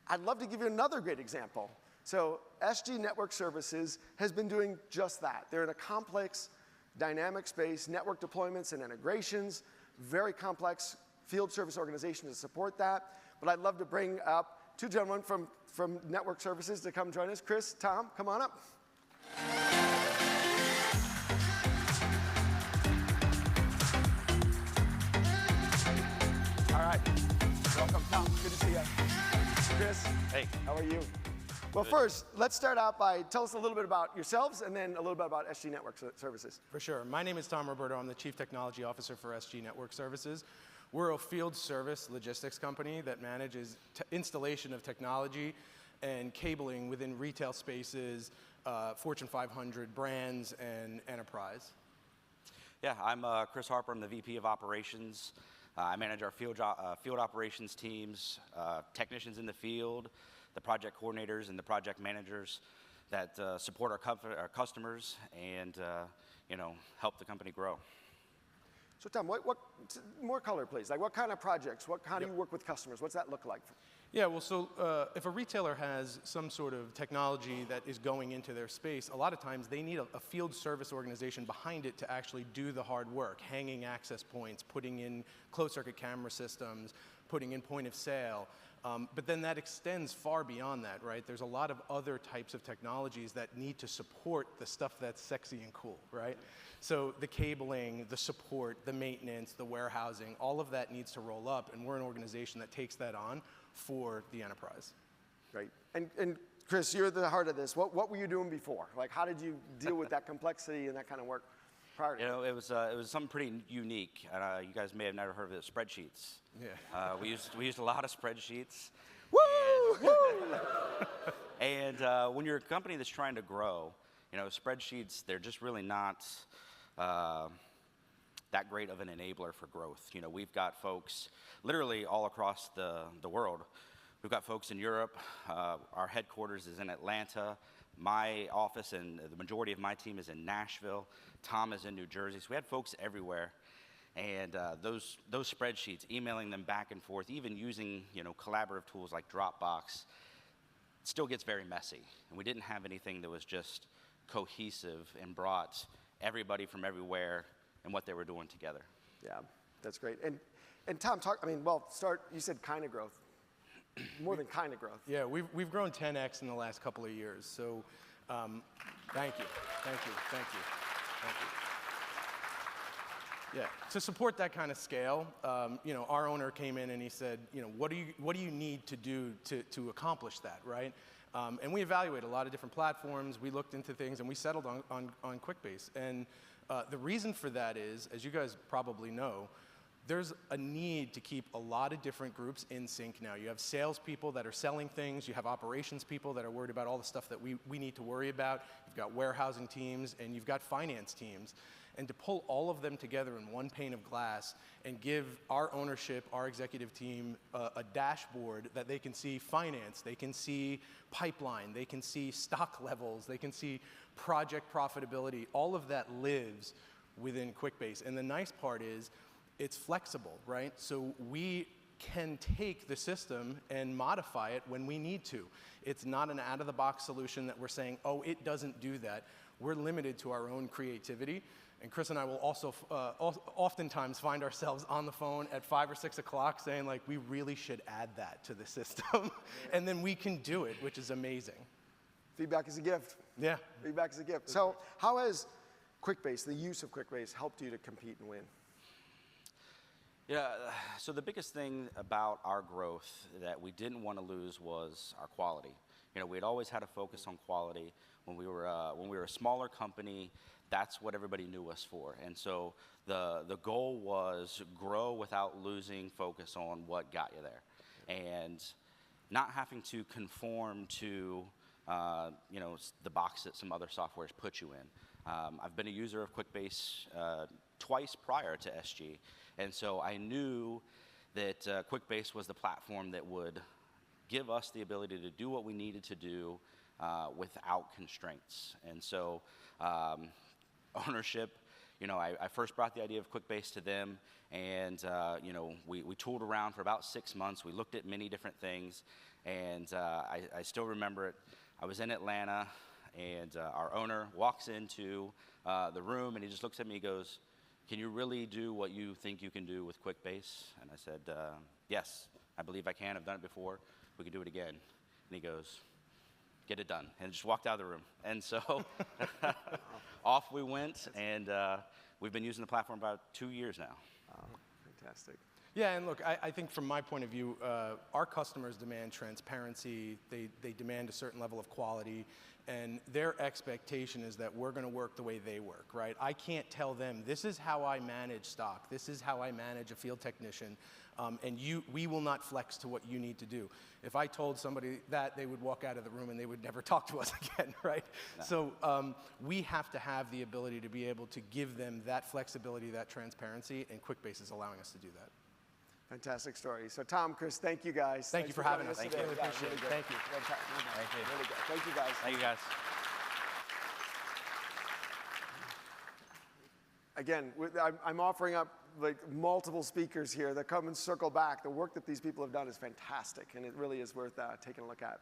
I'd love to give you another great example. So SG Network Services has been doing just that. They're in a complex, dynamic space, network deployments and integrations, very complex field service organization to support that. But I'd love to bring up two gentlemen from Network Services to come join us. Chris, Tom, come on up. All right. Welcome, Tom. Good to see you. Chris, hey, how are you? Well, first, let's start out by tell us a little bit about yourselves and then a little bit about SG Network Services. For sure. My name is Tom Roberto. I'm the Chief Technology Officer for SG Network Services. We're a field service logistics company that manages installation of technology and cabling within retail spaces, Fortune 500 brands, and enterprise. Yeah, I'm Chris Harper. I'm the VP of Operations. I manage our field operations teams, technicians in the field, the project coordinators and the project managers that support our customers and help the company grow. So Tom, what more color, please? Like what kind of projects? How do you work with customers? What's that look like? Yeah, well, so if a retailer has some sort of technology that is going into their space, a lot of times they need a field service organization behind it to actually do the hard work, hanging access points, putting in closed-circuit camera systems, putting in point of sale. But then that extends far beyond that, right? There's a lot of other types of technologies that need to support the stuff that's sexy and cool, right? So the cabling, the support, the maintenance, the warehousing, all of that needs to roll up, and we're an organization that takes that on for the enterprise. Right. And Chris, you're the heart of this. What were you doing before? Like, how did you deal with that complexity and that kind of work prior to it was something pretty unique. You guys may have never heard of it, spreadsheets. Yeah. We used a lot of spreadsheets. Woo! And when you're a company that's trying to grow, spreadsheets, they're just really not that great of an enabler for growth. We've got folks literally all across the world. We've got folks in Europe. Our headquarters is in Atlanta. My office and the majority of my team is in Nashville. Tom is in New Jersey. So we had folks everywhere. And those spreadsheets, emailing them back and forth, even using collaborative tools like Dropbox, still gets very messy. And we didn't have anything that was just cohesive and brought everybody from everywhere and what they were doing together. Yeah, that's great. And Tom, you said kind of growth. More than kind of growth. Yeah, we've grown 10x in the last couple of years. So thank you. Yeah, to support that kind of scale, our owner came in and he said, what do you need to do to accomplish that, right? And we evaluated a lot of different platforms. We looked into things and we settled on Quickbase. And the reason for that is, as you guys probably know, there's a need to keep a lot of different groups in sync now. You have salespeople that are selling things. You have operations people that are worried about all the stuff that we need to worry about. You've got warehousing teams, and you've got finance teams. And to pull all of them together in one pane of glass and give our ownership, our executive team, a dashboard that they can see finance, they can see pipeline, they can see stock levels, they can see project profitability, all of that lives within Quickbase. And the nice part is, it's flexible, right? So we can take the system and modify it when we need to. It's not an out-of-the-box solution that we're saying, oh, it doesn't do that. We're limited to our own creativity. And Chris and I will also oftentimes find ourselves on the phone at 5 or 6 o'clock saying, like, we really should add that to the system. And then we can do it, which is amazing. Feedback is a gift. Yeah. Feedback is a gift. So how has Quickbase, the use of Quickbase, helped you to compete and win? Yeah, so the biggest thing about our growth that we didn't want to lose was our quality. We had always had a focus on quality. When we were a smaller company, that's what everybody knew us for. And so the goal was grow without losing focus on what got you there, and not having to conform to the box that some other softwares put you in. I've been a user of Quickbase twice prior to SG. And so I knew that Quickbase was the platform that would give us the ability to do what we needed to do without constraints. And so ownership I first brought the idea of Quickbase to them, and we tooled around for about 6 months. We looked at many different things, and I still remember it. I was in Atlanta, and our owner walks into the room, and he just looks at me and goes, "Can you really do what you think you can do with Quickbase?" And I said, "Yes, I believe I can. I've done it before. We can do it again." And he goes, "Get it done," and just walked out of the room. And so off we went, and we've been using the platform about 2 years now. Fantastic. Yeah, and look, I think from my point of view, our customers demand transparency. They demand a certain level of quality, and their expectation is that we're going to work the way they work, right? I can't tell them, this is how I manage stock, this is how I manage a field technician, and we will not flex to what you need to do. If I told somebody that, they would walk out of the room and they would never talk to us again, right? No. So we have to have the ability to be able to give them that flexibility, that transparency, and Quickbase is allowing us to do that. Fantastic story. So Tom, Chris, thank you guys. Thank you for having us. Thank you. Really appreciate it. Thank you. Thank you. Really good. Thank you guys. Thank you guys. Again, I'm offering up like multiple speakers here that come and circle back. The work that these people have done is fantastic, and it really is worth taking a look at.